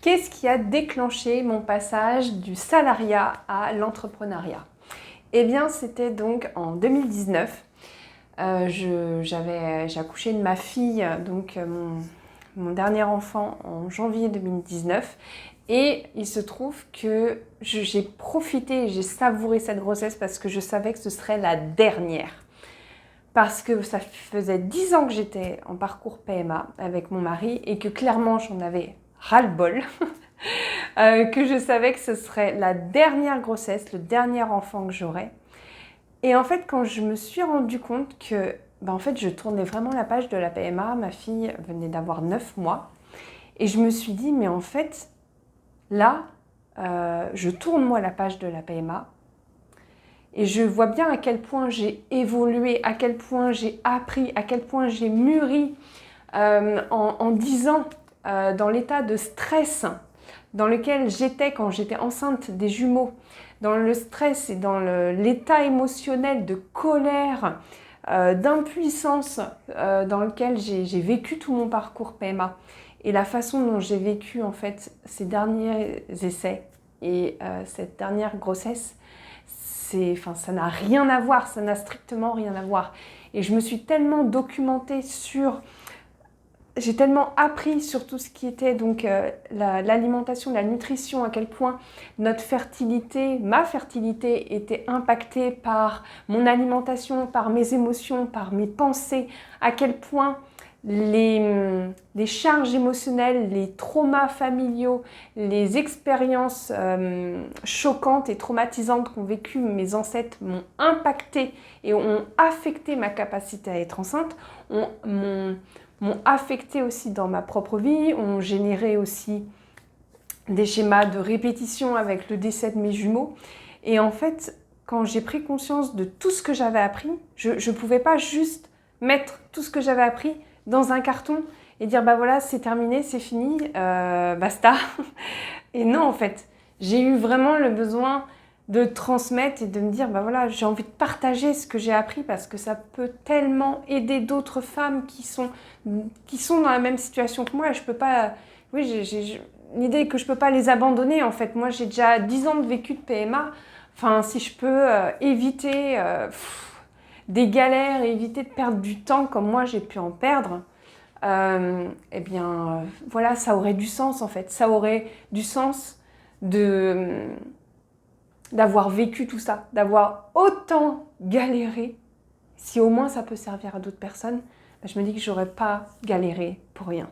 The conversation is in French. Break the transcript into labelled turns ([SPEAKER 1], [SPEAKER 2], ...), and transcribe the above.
[SPEAKER 1] Qu'est-ce qui a déclenché mon passage du salariat à l'entrepreneuriat? Eh bien, c'était donc en 2019. J'ai accouché de ma fille, donc mon dernier enfant, en janvier 2019. Et il se trouve que j'ai profité, j'ai savouré cette grossesse parce que je savais que ce serait la dernière. Parce que ça faisait 10 ans que j'étais en parcours PMA avec mon mari et que clairement j'en avais ras-le-bol. Que je savais que ce serait la dernière grossesse, le dernier enfant que j'aurais. Et en fait, quand je me suis rendu compte que en fait, je tournais vraiment la page de la PMA, ma fille venait d'avoir 9 mois, et je me suis dit, mais en fait, là, je tourne moi la page de la PMA, et je vois bien à quel point j'ai évolué, à quel point j'ai appris, à quel point j'ai mûri en 10 ans dans l'état de stress dans lequel j'étais quand j'étais enceinte des jumeaux, dans le stress et dans l'état émotionnel de colère, d'impuissance dans lequel j'ai vécu tout mon parcours PMA. Et la façon dont j'ai vécu en fait ces derniers essais et cette dernière grossesse, ça n'a rien à voir, ça n'a strictement rien à voir. Et je me suis tellement documentée j'ai tellement appris sur tout ce qui était donc l'alimentation, la nutrition, à quel point notre fertilité, ma fertilité était impactée par mon alimentation, par mes émotions, par mes pensées, à quel point les charges émotionnelles, les traumas familiaux, les expériences choquantes et traumatisantes qu'ont vécues mes ancêtres m'ont impacté et ont affecté ma capacité à être enceinte, m'ont affecté aussi dans ma propre vie, ont généré aussi des schémas de répétition avec le décès de mes jumeaux. Et en fait, quand j'ai pris conscience de tout ce que j'avais appris, je ne pouvais pas juste mettre tout ce que j'avais appris dans un carton et dire bah voilà, c'est terminé, c'est fini, basta. Et non, en fait, j'ai eu vraiment le besoin de transmettre et de me dire bah voilà, j'ai envie de partager ce que j'ai appris parce que ça peut tellement aider d'autres femmes qui sont dans la même situation que moi. Et je peux pas, oui, j'ai l'idée que je peux pas les abandonner en fait. Moi, j'ai déjà 10 ans de vécu de PMA. Enfin, si je peux éviter des galères et éviter de perdre du temps comme moi j'ai pu en perdre, eh bien, voilà, ça aurait du sens en fait. Ça aurait du sens d'avoir vécu tout ça, d'avoir autant galéré. Si au moins ça peut servir à d'autres personnes, je me dis que j'aurais pas galéré pour rien.